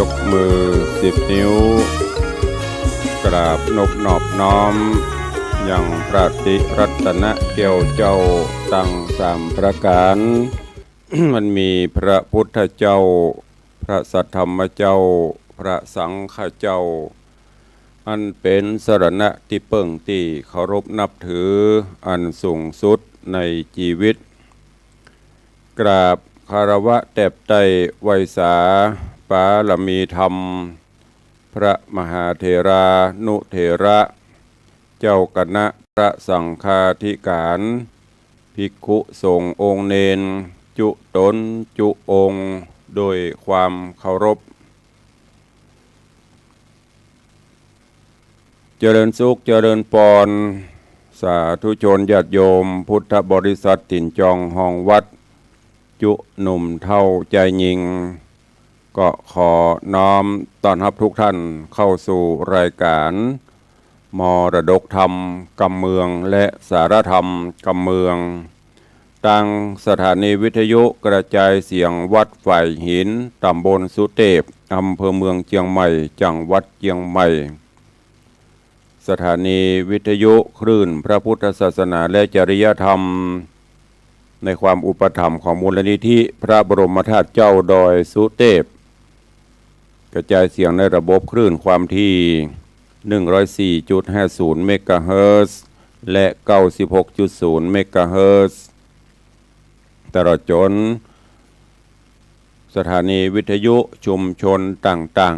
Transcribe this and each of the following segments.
ยกมือ10 นิ้วกราบนบนอบน้อมอย่างพระติรัตนเกี่ยวเจ้าตั้ง3 ประการ มันมีพระพุทธเจ้าพระสัทธรรมเจ้าพระสังฆเจ้าอันเป็นสรณะที่เปิ่งที่เคารพนับถืออันสูงสุดในชีวิตกราบคารวะแตบไต้ไวสาปาลมีธรรมพระมหาเถรานุเถระเจ้าคณะพระสังฆาธิการภิกขุสงฆ์องค์เนนจุตนจุองค์โดยความเคารพเจริญสุขเจริญปอนสาธุชนญาติโยมพุทธบริษัทถิ่นจองห้องวัดจุหนุ่มเท่าใจยิงก็ขอน้อมต้อนรับทุกท่านเข้าสู่รายการมรดกธรรมกำเมืองและสารธรรมกำเมืองตั้งสถานีวิทยุกระจายเสียงวัดฝ่ายหินตำบลสุเทพอำเภอเมืองเชียงใหม่จังหวัดเชียงใหม่สถานีวิทยุคลื่นพระพุทธศาสนาและจริยธรรมในความอุปถัมภ์ของมูลนิธิพระบรมธาตุเจ้าดอยสุเทพกระจายเสียงในระบบคลื่นความถี่ 104.50 เมกะเฮิรตซ์และ 96.0 เมกะเฮิรตซ์ตลอดจนสถานีวิทยุชุมชนต่าง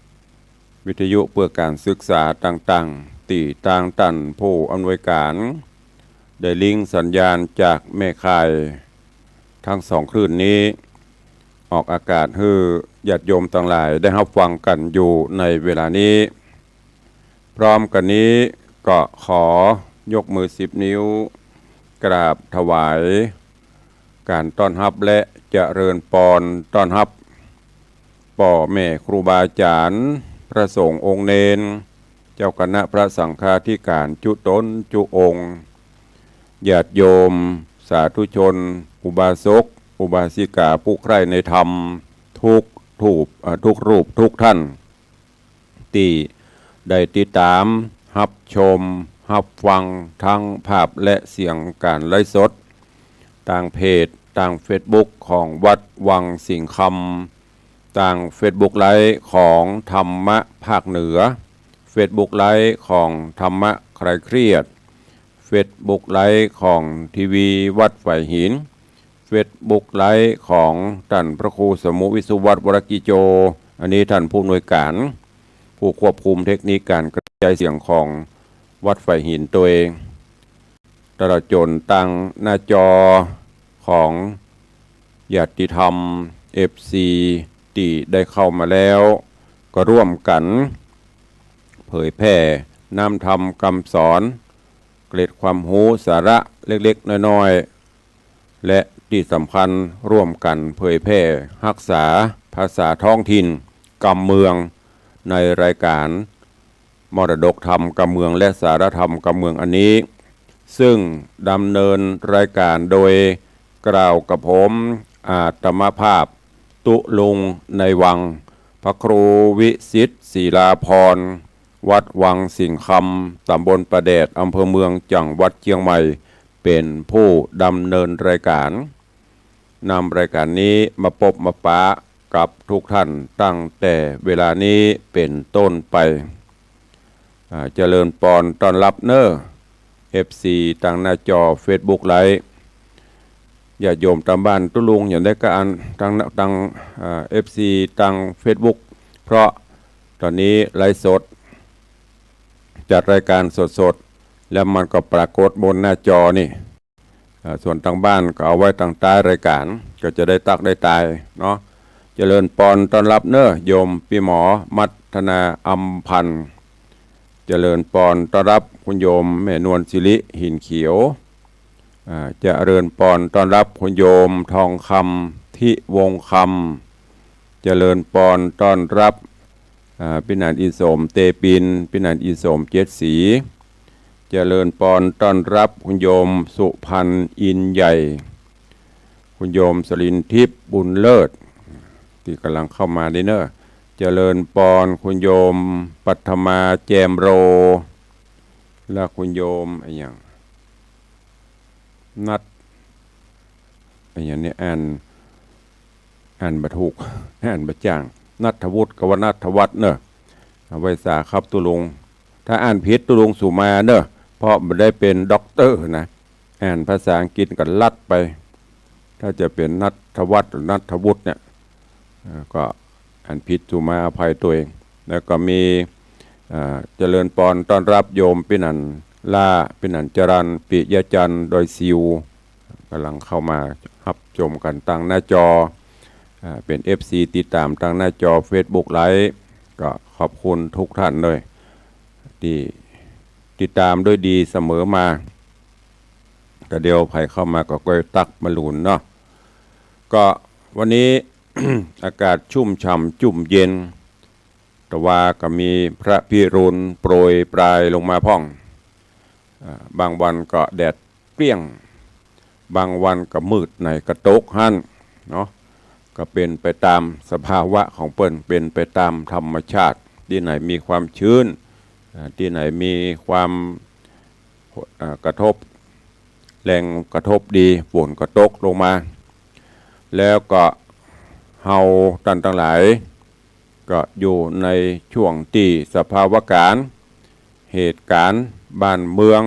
ๆวิทยุเพื่อการศึกษาต่างๆตีต่างตันผู้อำนวยการได้ลิงก์สัญญาณจากแม่ข่ายทั้ง2 คลื่นนี้ออกอากาศให้ญาติโยมทั้งหลายได้รับฟังกันอยู่ในเวลานี้พร้อมกันนี้ก็ขอยกมือ10 นิ้วกราบถวายการต้อนรับและเจริญปอนต้อนรับพ่อแม่ครูบาอาจารย์พระสงฆ์องค์เนนเจ้าคณะพระสังฆาธิการจุตนจุองค์ญาติโยมสาธุชนอุบาสกอุบาสิกาผู้ใคร่ในธรรมทุกรูปทุกท่านที่ได้ติดตามรับชมรับฟังทั้งภาพและเสียงการไลฟ์สดต่างเพจต่างเฟซบุ๊กของวัดวังสิงห์คำต่างเฟซบุ๊กไลฟ์ของธรรมะภาคเหนือเฟซบุ๊กไลฟ์ของธรรมะคลายเครียดเฟซบุ๊กไลฟ์ของทีวีวัดฝ่ายหินเฟซบุ๊กไลฟ์ของท่านพระครูสมุวิสุวัตรวรกิโจอันนี้ท่านผู้อำนวยการผู้ควบคุมเทคนิคการกระจายเสียงของวัดฝ่ายหินตัวเองตลอดจนตั้งหน้าจอของญาติธรรม FC ที่ได้เข้ามาแล้วก็ร่วมกันเผยแพร่นำธรรมคำสอนเกร็ดความรู้สาระเล็กๆน้อยๆและที่สำคัญร่วมกันเผยแพร่รักษาภาษาท้องถิ่นกำเมืองในรายการมรดกธรรมกำเมืองและสารธรรมกำเมืองอันนี้ซึ่งดำเนินรายการโดยกล่าวกับผมอาตมภาพตุลุงในวังพระครูวิสิทธิ์ศิลาพรวัดวังสิงห์คำตำบลประแดดอำเภอเมืองจังหวัดเชียงใหม่เป็นผู้ดำเนินรายการนำรายการนี้มาพบมาปะกับทุกท่านตั้งแต่เวลานี้เป็นต้นไปเจริญปอนต้อนรับเนอFC ตั้งหน้าจอ Facebook ไลฟ์อย่าโยมตามบ้านตุลุงอย่างได้การตั้งFC ตั้ง Facebook เพราะตอนนี้ไลฟ์สดจัดรายการสดๆแล้วมันก็ปรากฏบนหน้าจอนี่ส่วนทางบ้านก็เอาไว้ทางใต้รายการก็จะได้ตักได้ตายเนาะเจริญปอนต้อนรับเนอโยมพี่หมอมัทนาอัมพันธ์เจริญปอนต้อนรับคุณโยมแม่นวลศิริหินเขียวเจริญปอนต้อนรับคุณโยมทองคำทิวงคำเจริญปอนต้อนรับพินันอินโสมเตปินพินันอินโสมเจ็ดสีเจริญปอนต้อนรับคุณโยมสุพันธ์อินใหญ่คุณโยมสลินทิพย์บุญเลิศที่กำลังเข้ามาดิเนอร์ เจริญปอนคุณโยมปัทมาแจมโรและคุณโยมอะไรอย่างนัดอะไรอย่างนี้อ่านบรรทุกอ่านบรรจางนัทวุฒิกวนัทวัฒน์เนอะไว้สาครับตุลุงถ้าอ่านผิดตุลุงสุมาเนอะเพราะไม่ได้เป็นด็อกเตอร์นะอ่านภาษาอังกฤษกันลัดไปถ้าจะเป็นนัทวัฒน์หรือนัทวุฒิเนี่ยก็อ่านผิดสุมาอภัยตัวเองแล้วก็มีเจริญปอนต้อนรับโยมปินันล่าปินันจรันปิยจันทร์โดยซิวกำลังเข้ามารับชมกันตั้งหน้าจอเป็น FC ติดตามตั้งหน้าจอ Facebook ไลฟ์ก็ขอบคุณทุกท่านเลยที่ติดตามด้วยดีเสมอมาก็เดียวไผเข้ามาก็ก้อยตักมาหลุนเนาะก็วันนี้ อากาศชุ่มฉ่ำจุ่มเย็นแต่ว่าก็มีพระพิรุณโปรยปลายลงมาพ่องบางวันก็แดดเปรี้ยงบางวันก็มืดในกระตกหั่นเนาะก็เป็นไปตามสภาวะของเปิ้นเป็นไปตามธรรมชาติที่ไหนมีความชื้นที่ไหนมีความกระทบแรงกระทบดีฝนก็ตกลงมาแล้วก็เฮาท่านทั้งหลายก็อยู่ในช่วงที่สภาวะการเหตุการณ์บ้านเมือง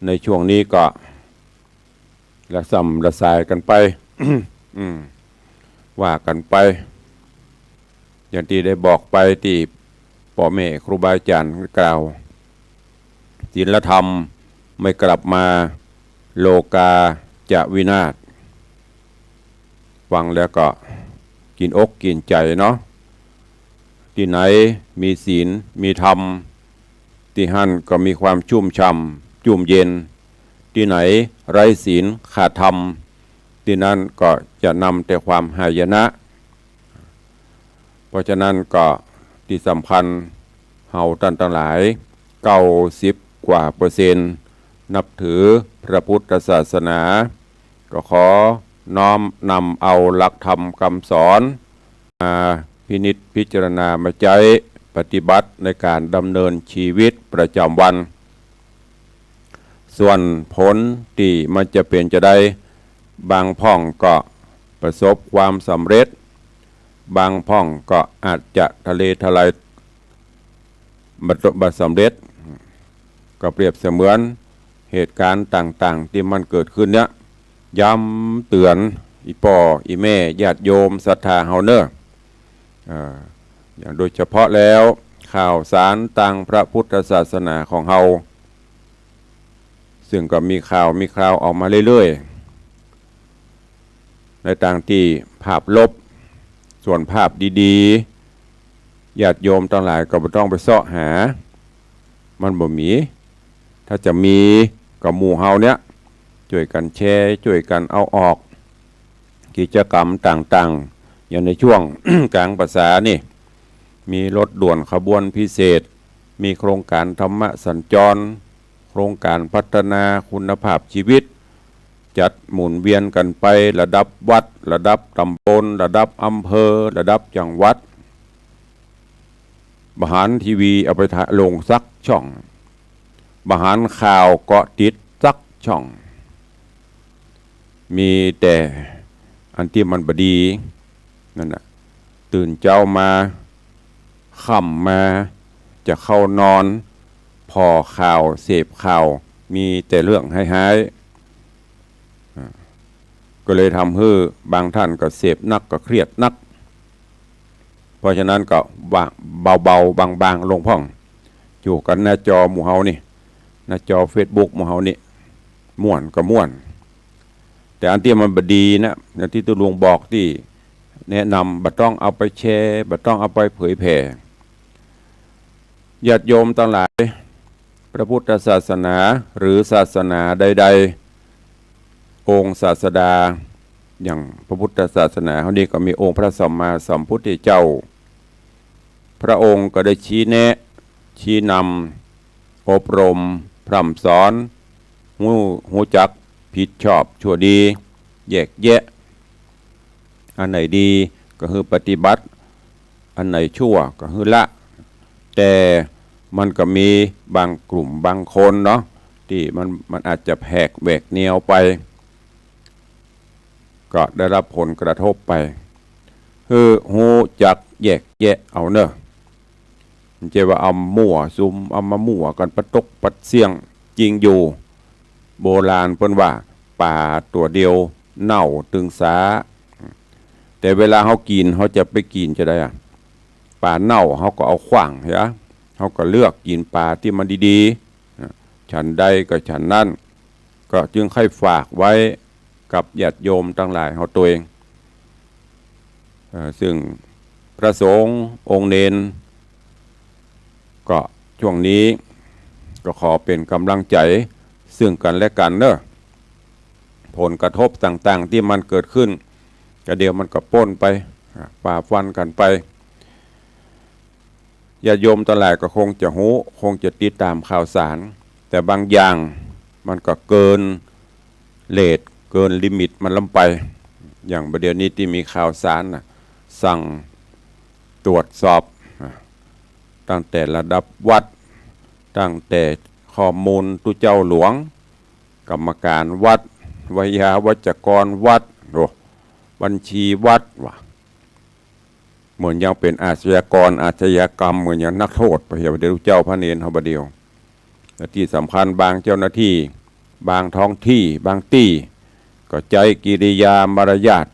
ในช่วงนี้ก็ละซ้ำละสายกันไป ว่ากันไปอย่างที่ได้บอกไปที่พ่อแม่ครูบาอาจารย์กล่าวศีลธรรมไม่กลับมาโลกาจะวินาศฟังแล้วก็กินอกกินใจเนาะที่ไหนมีศีลมีธรรมที่หั่นก็มีความชุ่มฉ่ำจุ่มเย็นที่ไหนไร้ศีลขาดธรรมที่นั่นก็จะนำแต่ความหายนะเพราะฉะนั้นก็ที่สำคัญเฮาท่านทั้งหลาย90 กว่าเปอร์เซ็นต์นับถือพระพุทธศาสนาก็ขอน้อมนำเอาหลักธรรมคำสอนมาพินิจพิจารณามาใช้ปฏิบัติในการดำเนินชีวิตประจำวันส่วนผลที่มันจะเป็นจะได้บางพ่องก็ประสบความสำเร็จบางพ่องก็อาจจะทะเลทลายบัดสำเร็จก็เปรียบเสมือนเหตุการณ์ต่างๆที่มันเกิดขึ้นเนี้ยย้ำเตือนอีป่ออีแม่ญาติโยมศรัทธาเฮาเนออย่างโดยเฉพาะแล้วข่าวสารต่างพระพุทธศาสนาของเฮาซึ่งก็มีข่าวมีคราวออกมาเรื่อยๆในต่างที่ภาพลบส่วนภาพดีๆญาติโยมทั้งหลายก็ไม่ต้องไปเสาะหามันบ่มีถ้าจะมีกับหมู่เฮาเนี้ยช่วยกันแชร์ช่วยกันเอาออกกิจกรรมต่างๆอย่างในช่วง กลางภาษานี่มีรถด่วนขบวนพิเศษมีโครงการธรรมสัญจรโครงการพัฒนาคุณภาพชีวิตจัดหมุนเวียนกันไประดับวัดระดับตำบลระดับอำเภอระดับจังหวัดบหารทีวีเอาไปลงสักช่องบหารข่าวเกาะติดสักช่องมีแต่อันที่มันบดีนั่นน่ะตื่นเจ้ามาค่ำมาจะเข้านอนพอข่าวเสพข่าวมีแต่เรื่องให้ก็เลยทำให้บางท่านก็เสพนักก็เครียดนักเพราะฉะนั้นก็เบาๆบางๆลงพ่องอยู่กันหน้าจอหมู่เฮานี่หน้าจอ Facebook หมู่เฮานี่ม่วนก็ม่วนแต่อันที่มันบดีนะอย่างที่ตุลุงบอกที่แนะนำบัดต้องเอาไปแชร์บัดต้องเอาไปเผยแผ่ญาติโยมทั้งหลายพระพุทธศาสนาหรือศาสนาใดๆองค์ศาสดาอย่างพระพุทธศาสนาเขานี่ก็มีองค์พระสัมมาสัมพุทธเจ้าพระองค์ก็ได้ชี้แนะชี้นำอบรมพร่ำสอนหูจักผิดชอบชั่วดีแยกแยะอันไหนดีก็คือปฏิบัติ อันไหนชั่วก็คือละแต่มันก็มีบางกลุ่มบางคนเนาะที่มันอาจจะแผกแหวกแนวไปก็ได้รับผลกระทบไปคือหูจักแยกแยะเอาเนอะมันจะว่าเอามั่วซุมเอามามั่วกันปะตกปัดเสียงจริงอยู่โบราณเพิ่นว่าป่าตัวเดียวเน่าตึงสาแต่เวลาเขากินเขาจะไปกินจะได้อะป่าเน่าเขาก็เอาขว้างเหรอเขาก็เลือกกินป่าที่มันดีๆฉันใดก็ฉันนั่นก็จึงให้ฝากไว้กับญาติโยมทั้งหลายเขาตัวเองซึ่งพระสงฆ์องค์เนนก็ช่วงนี้ก็ขอเป็นกำลังใจซึ่งกันและกันเนอะผลกระทบต่างๆที่มันเกิดขึ้นก็เดี๋ยวมันก็ป้นไปป่าฟันกันไปญาติโยมทั้งหลายก็คงจะหูคงจะติดตามข่าวสารแต่บางอย่างมันก็เกินเลทเกินลิมิตมันล้ำไปอย่างประเดี๋ยวนี้ที่มีข่าวสารสั่งตรวจสอบตั้งแต่ระดับวัดตั้งแต่ข้อมูลตุเจ้าหลวงกรรมการวัดวิยาวัจกรวัดบัญชีวัดว่ะเหมือนยังเป็นอาชญากรอาชญากรรมเหมือนอย่างนักโทษพระเยาเดชเจ้าพระเนรเขาบเดียวและที่สำคัญบางเจ้าหน้าที่บางท้องที่บางที่ก็ใจกิริยามารยาท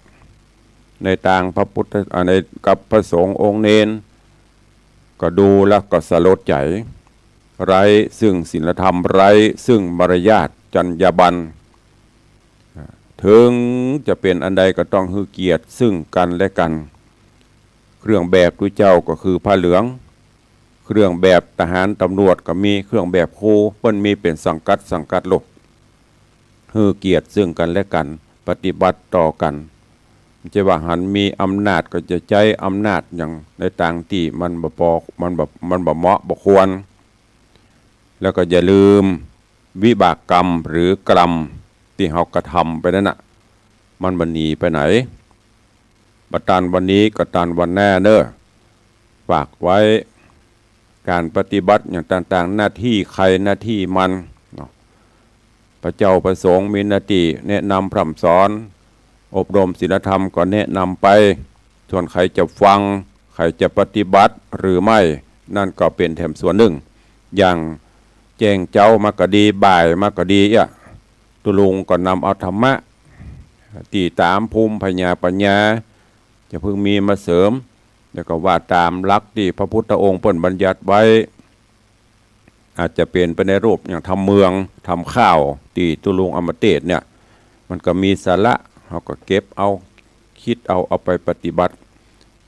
ในทางพระพุทธในกับพระสงฆ์องค์เนนก็ดูแล้วก็สลดใจไร้ซึ่งศีลธรรมไร้ซึ่งมารยาทจรรยาบรรณถึงจะเป็นอันใดก็ต้องให้เกียรติซึ่งกันและกันเครื่องแบบทุเจ้าก็คือผ้าเหลืองเครื่องแบบทหารตำรวจก็มีเครื่องแบบครูเปิ้นมีเป็นสังกัดโลกให้เกียรติซึ่งกันและกันปฏิบัติต่อกันจะว่าหันมีอำนาจก็จะใช้อำนาจอย่างในต่างที่มันบ่พอมันบ่เหมาะบ่ควรแล้วก็อย่าลืมวิบากกรรมหรือกรรมที่เขากระทำไปนั่นน่ะมันบ่หนีไปไหนบัดตันวันนี้ก็ตันวันแน่เน้อฝากไว้การปฏิบัติอย่างต่างๆหน้าที่ใครหน้าที่มันพระเจ้าประสงค์มีหน้าที่แนะนำพร่ำสอนอบรมศีลธรรมก็แนะนำไปส่วนใครจะฟังใครจะปฏิบัติหรือไม่นั่นก็เป็นแถมส่วนหนึ่งอย่างแจ้งเจ้ามากก็ดีบ่ายมากก็ดีตุลุงก็นำเอาธรรมะตีตามภูมิปัญญาจะเพิ่งมีมาเสริมแล้วก็ว่าตามหลักที่พระพุทธองค์เพิ่นบัญญัติไว้อาจจะเปลี่ยนไปในรูปอย่างทำเมืองทำข้าวตีตุลุงอมเตศเนี่ยมันก็มีสาระเขาก็เก็บเอาคิดเอาไปปฏิบัติ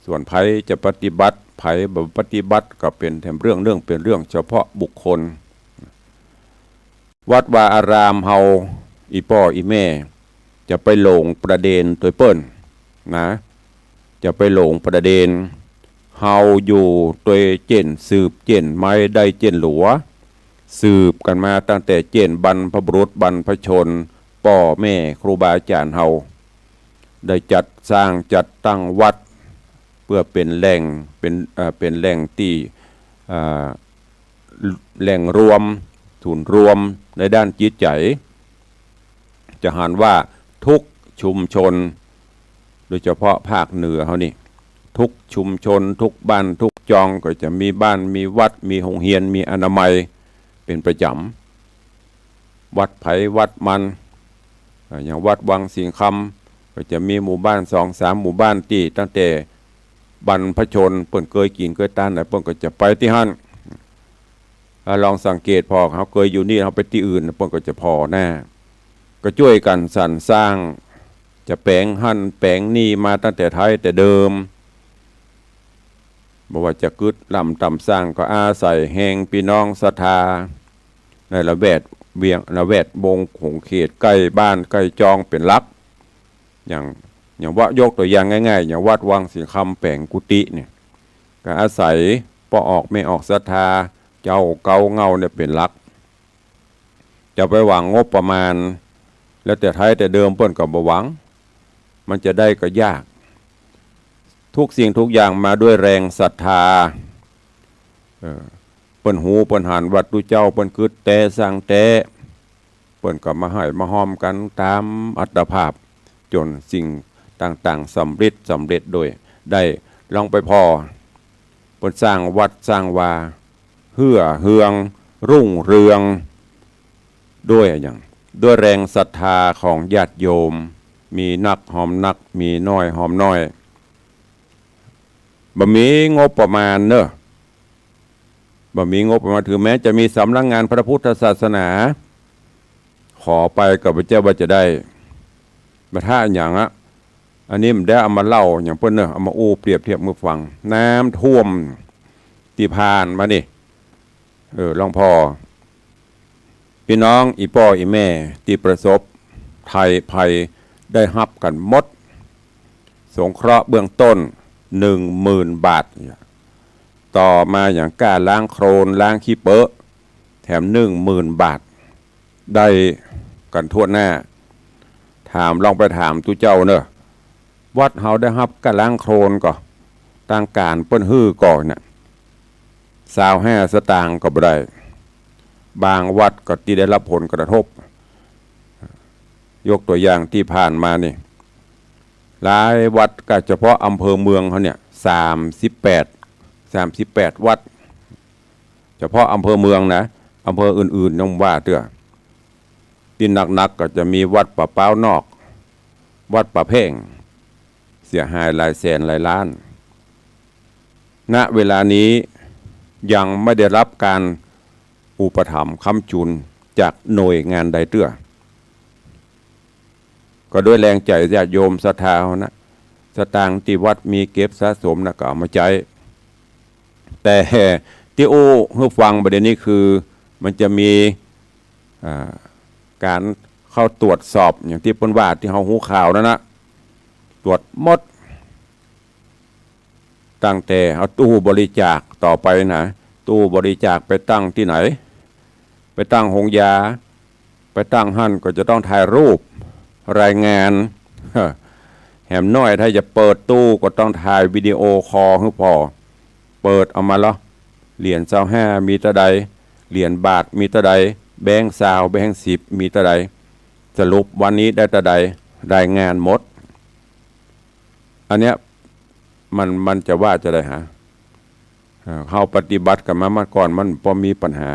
ส่วนไผจะปฏิบัติไผบ่ปฏิบัติก็เป็นแถมเรื่องเป็นเรื่องเฉพาะบุคคลวัดวาอารามเฮาอีพ่ออีแม่จะไปหลงประเด็นตัวเปิ้นนะจะไปหลงประเด็นเฮาอยู่ตัวเจนสืบเจนไม่ได้เจนหลัวสืบกันมาตั้งแต่เจนบรรพบุรุษบรรพชนพ่อแม่ครูบาอาจารย์เฮาได้จัดสร้างจัดตั้งวัดเพื่อเป็นแหล่งเป็นแหล่งที่แหล่งรวมศูนย์รวมในด้านจิตใจจะหันว่าทุกชุมชนโดยเฉพาะภาคเหนือเขานี่ทุกชุมชนทุกบ้านทุกจองก็จะมีบ้านมีวัดมีโรงเรียนมีอนามัยเป็นประจำวัดไผ่วัดมันอย่างวัดวังสิงคำก็จะมีหมู่บ้าน 2-3 หมู่บ้านที่ตั้งแต่บรรพชนเปิ้นเคยกินเคยทานไหนเปิ้นก็จะไปที่หั่นลองสังเกตพอเขาเคยอยู่นี่เขาไปที่อื่นเปิ้นก็จะพอแน่ก็ช่วยกันสรรสร้างจะแปลงหั่นแปลงนี่มาตั้งแต่ไทยแต่เดิมบอกว่าจะกึดลำต่ำสร้างก็อาศัยแห่งพี่น้องศรัทธาในละแวดเวียงละแวดวงของเขตใกล้บ้านใกล้จองเป็นหลักอย่างว่ายกตัวอย่างง่ายๆอย่างวัดวังสิงคำแปลงกุฏิเนี่ยก็อาศัยพอออกไม่ออกศรัทธาเจ้าเก่าเงาเนี่ยเป็นหลักจะไปหวังงบประมาณแล้วแต่ไทยแต่เดิมเปิ้นก็บ่หวังมันจะได้ก็ยาก ทุกสิ่งทุกอย่างมาด้วยแรงศรัทธาเปิ้นหูเปิ้นหันวัดตุเจ้าเปิ้นกึดแต่สร้างแต่เปิ้นก็มาให้มาหอมกันตามอัตภาพจนสิ่งต่างๆสำเร็จโดยได้ลองไปพอเปิ้นสร้างวัดสร้างวาเฮืองรุ่งเรืองด้วยอย่างด้วยแรงศรัทธาของญาติโยมมีนักหอมนักมีน้อยหอมน้อยบ่มีงบประมาณเนอะบ่มีงบประมาณถึงแม้จะมีสำนักงานพระพุทธศาสนาขอไปกับพระเจ้าว่าจะได้มาท่าอย่างอันนี้มันได้เอามาเล่าอย่างเพิ่นเนอะเอามาอู้เปรียบเทียบมือฟังน้ำท่วมที่ผ่านมานี่หลวงพ่อพี่น้องอีพ่ออีแม่ที่ประสบภัยได้ฮับกันหมดสงเคราะห์เบื้องต้น 10,000 บาทต่อมาอย่างการล้างโครนล้างขี้เปอะแถม 10,000 บาทได้กันทั่วหน้าลองไปถามตุเจ้าเนอะวัดเฮาได้ฮับการล้างโครนก็ต่างการเปิ้นฮื้อก่อนน่ะ25 สตางค์ก็บ่ได้บางวัดก็ที่ได้รับผลกระทบยกตัวอย่างที่ผ่านมานี่หลายวัดก็เฉพาะอำเภอเมืองเขาเนี่ย38 วัดเฉพาะอำเภอเมืองนะอำเภออื่นๆน้องว่าเตื้อที่หนักๆก็จะมีวัดป่าเป้านอกวัดป่าเพ่งเสียหายหลายแสนหลายล้านณเวลานี้ยังไม่ได้รับการอุปถัมภ์ค้ำจุนจากหน่วยงานใดเตื้อก็ด้วยแรงใจญาติโยมศรัทธานะสตางค์ที่วัดมีเก็บสะสมนะก็เอามาใช้แต่ที่ให้ฟังประเด็นนี้คือมันจะมีการเข้าตรวจสอบอย่างที่เพิ่นว่าที่เฮาหูข่าวนั่นนะตรวจหมดตั้งแต่เอาตู้บริจาคต่อไปนะตู้บริจาคไปตั้งที่ไหนไปตั้งหงยาไปตั้งหั่นก็จะต้องถ่ายรูปรายงานแหมน้อยถ้าจะเปิดตู้ก็ต้องถ่ายวิดีโอคอลให้พอเปิดออกมาแล้วเหรียญ25มีตะใดเหรียญบาทมีตะใดแบงค์20แบงค์10มีตะใดสรุปวันนี้ได้ตะใดรายงานหมดอันเนี้ยมันจะว่าจะได้หาเข้าปฏิบัติกันมาก่อนมันพอมีปัญหา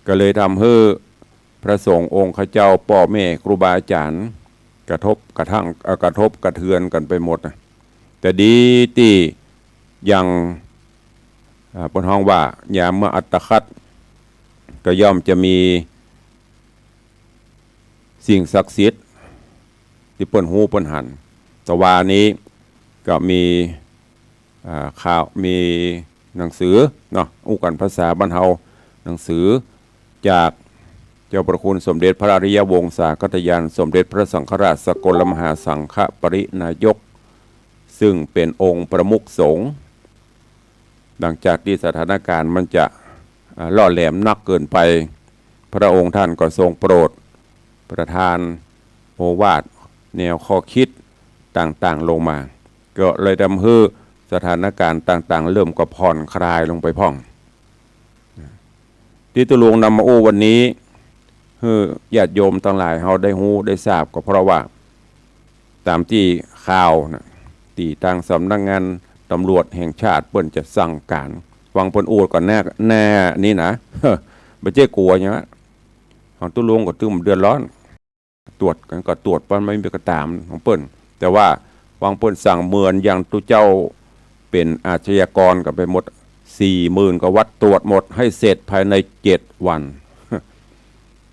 ก็เลยทำให้พระสงฆ์องค์ข้าเจ้าพ่อแม่ครูบาอาจารย์กระทบกระเทือนกันไปหมดแต่ดีที่ยังปนห้องว่ายามเมื่ออัตคัดก็ย่อมจะมีสิ่งศักดิ์สิทธิ์ที่เปิ้นหูเปิ้นหันตะวานี้ก็มีข่าวมีหนังสือเนาะอู้กันภาษาบ้านเฮาหนังสือจากเจ้าประคุณสมเด็จพระอริยวงศาคตยานสมเด็จพระสังฆราชสกลมหาสังฆปรินายกซึ่งเป็นองค์ประมุขสงฆ์ดังจากที่สถานการณ์มันจะล่อแหลมนักเกินไปพระองค์ท่านก็ทรงโปรดประทานโอวาทแนวข้อคิดต่างๆลงมาก็เลยทำให้สถานการณ์ต่างๆเริ่มก็ผ่อนคลายลงไปพ่องที่ตุลวงนำมาโอ้วันนี้ญาติโยมทั้งหลายเขาได้ฮู้ได้ทราบก็เพราะว่าตามที่ข่าวนะที่ทางสำนักงานตำรวจแห่งชาติเปิ้นจะสั่งการฟังเปิ้นโอดก่อนแน่นี่นะไม่ใช่กลัวอย่างนั้นของตุลวงก็ตึมเดือดร้อนตรวจกันก็ตรวจว่าไม่มีกระตามของเปิ้นแต่ว่าฟังเปิ้นสั่งเมือนอย่างตุเจ้าเป็นอาชญากรกับไปหมด 40,000 กว่าวัดตรวจหมดให้เสร็จภายใน7 วัน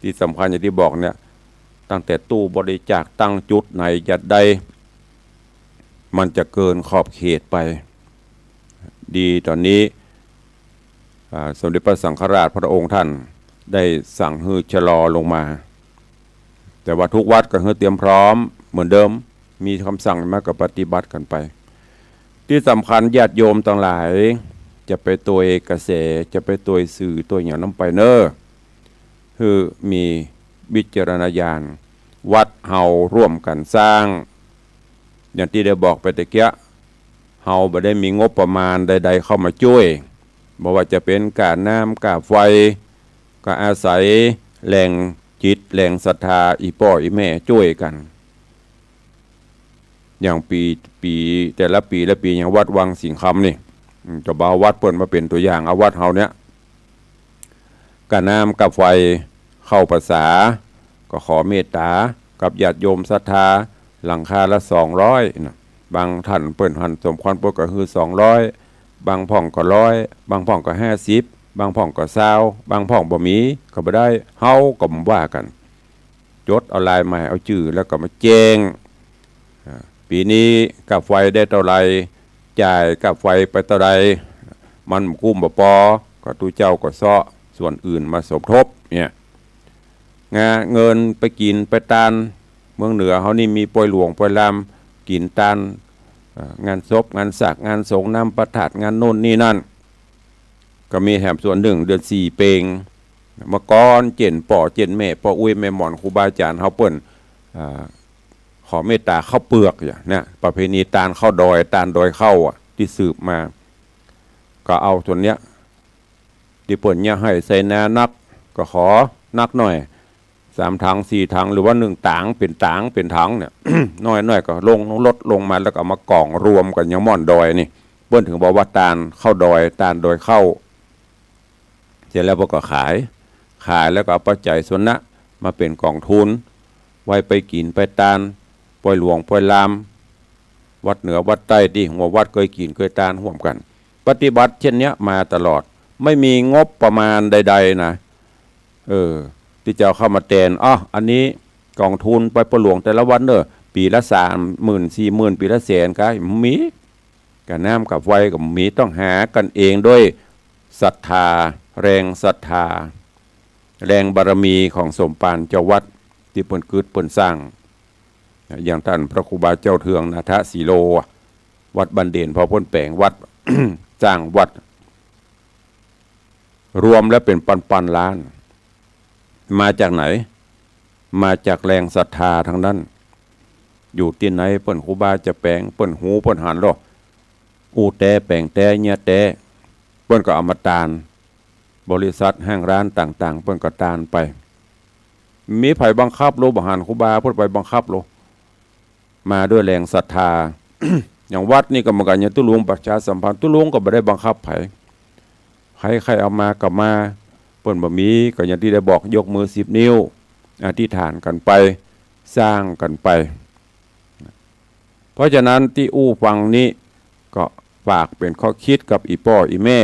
ที่สำคัญอย่างที่บอกเนี่ยตั้งแต่ตู้บริจาคตั้งจุดไหนจะได้มันจะเกินขอบเขตไปดีตอนนี้สมเด็จพระสังฆราชพระองค์ท่านได้สั่งให้ชะลอลงมาแต่ว่าทุกวัดก็ให้เตรียมพร้อมเหมือนเดิมมีคำสั่งมากับปฏิบัติกันไปที่สำคัญญาติโยมทั้งหลายจะไปตัวกระแสจะไปตัวสื่อตัวอย่างน้ำไปเนอคือมีวิจารณญาณวัดเฮาร่วมกันสร้างอย่างที่ได้บอกไปตะเกีย เฮาบ่ได้มีงบประมาณใดๆเข้ามาช่วยบ่ว่าจะเป็นกาน้ำกาไฟก็อาศัยแรงจิตแรงศรัทธาอีพ่ออีแม่ช่วยกันอย่างปีแต่ละปีอย่างวัดวังสิงห์คำนี่จะบ่าววัดเปิ้นมาเป็นตัวอย่างเอาวัดเฮาเนี้ยกาน้ำกับไฟเข้าภาษาก็ขอเมตตากับญาติโยมศรัทธาหลังคาละ200นะบางท่านเปิ้นหันสมควรปกก็คือ200บางพ่องก็100บางพ่องก็50บางพ่องก็20บางพ่องบ่มีก็บ่ได้เฮาก็บ่ว่ากันจดเอาลายมาเอาชื่อแล้วก็มาแจ้งปีนี้กับไฟได้เท่าไรจ่ายกับไฟไปเท่าไรมันกุ้มบ่พอก็ตู้เจ้าก็เซาะส่วนอื่นมาสมทบเนี่ยเงินไปกินไปตานเมืองเหนือเขานี่มีปอยหลวงปอยลำกินตานงานศพงานสักงานสงน้ำประทัดงานโน่นนี่นั่นก็มีแถมส่วนหนึ่งเดือน4เปงมาก้อนเจนป่อเจนแม่ป่ออุ้ยแม่หมอนครูบาอาจารย์เขาเปิ้นขอเมตตาเข้าเปลือกอย่างเนี่ยประเพณีตานเข้าดอยตานดอยเข้าที่สืบมาก็เอาส่วนเนี้ยที่เปิ้นเนี่ยให้ใส่นานักก็ขอนักหน่อย3 ถัง 4 ถังหรือว่า1 ถังเป็นถังเนี่ย น้อยก็ลดลงมาแล้วก็มากล่องรวมกันอย่างม่อนดอยนี่เปิ้นถึงบอกว่าตาลเข้าดอยตาลดอยเข้าเสร็จแล้วพวกก็ขายแล้วก็เอาปัจจัยส่วนนะมาเป็นกองทุนไว้ไปกินไปตาลปล่อยหลวงปล่อยลามวัดเหนือวัดใต้ที่หัววัดเคยกินเคยตาลร่วมกันปฏิบัติเช่นเนี้ยมาตลอดไม่มีงบประมาณใดๆนะที่จะเข้ามาแทนอันนี้กองทุนไปประหลวงแต่ละวันปีละ30,000 40,000ปีละแสนก็มีกับน้ำกับไฟกับมีต้องหากันเองด้วยศรัทธาแรงศรัทธาแรงบารมีของสมภารเจ้าวัดที่เปิ้นกึดเปิ้นสร้างอย่างท่านพระครูบาเจ้าเทืองนาทสีโลวัดบันเด่นพอพ้นแปลงวัด จ้างวัดรวมแล้วเป็นปันล้านมาจากไหนมาจากแรงศรัทธาทั้งนั้นอยู่ที่ไหนเปิ้นครูบาจะแปลงเปิ้นหูเปิ้นหันหรออูแต่แปลงแต่เนี่ยแต่เปิ้นก็เอามาตานบริษัทห้างร้านต่างๆเปิ้นก็ตานไปมีไผบังคับโลบ่หันครูบาเพิ่นไปบังคับโลมาด้วยแรงศรัทธา อย่างวัดนี่ก็เหมือนกันอย่างตุหลวงประชาสัมพันธ์ตุหลวงก็บ่ได้บังคับไผใครเอามาก็มาเปิ้นบ่มีก็อย่างที่ได้บอกยกมือ10 นิ้วอธิษฐานกันไปสร้างกันไปเพราะฉะนั้นที่ฟังนี้ก็ฝากเป็นข้อคิดกับอีพ่ออีแม่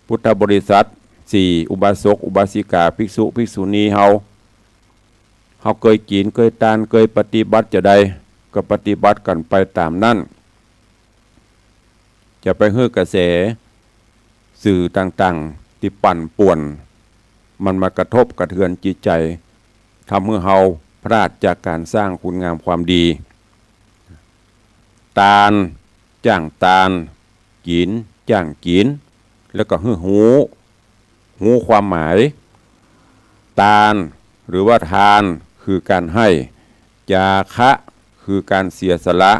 พุทธบริษัท4อุบาสกอุบาสิกาภิกษุภิกษุณีเฮาเคยกินเคยทานเคยปฏิบัติจะใดก็ปฏิบัติกันไปตามนั้นจะไปฮื้อกระแสสื่อต่างๆที่ปั่นป่วนมันมากระทบกระเทือนจิตใจทำให้เฮาพลาดจากการสร้างคุณงามความดีตาลจ้างตาลกินจ้างกินแล้วก็หูความหมายตาลหรือว่าทานคือการให้จาคะคือการเสียสละ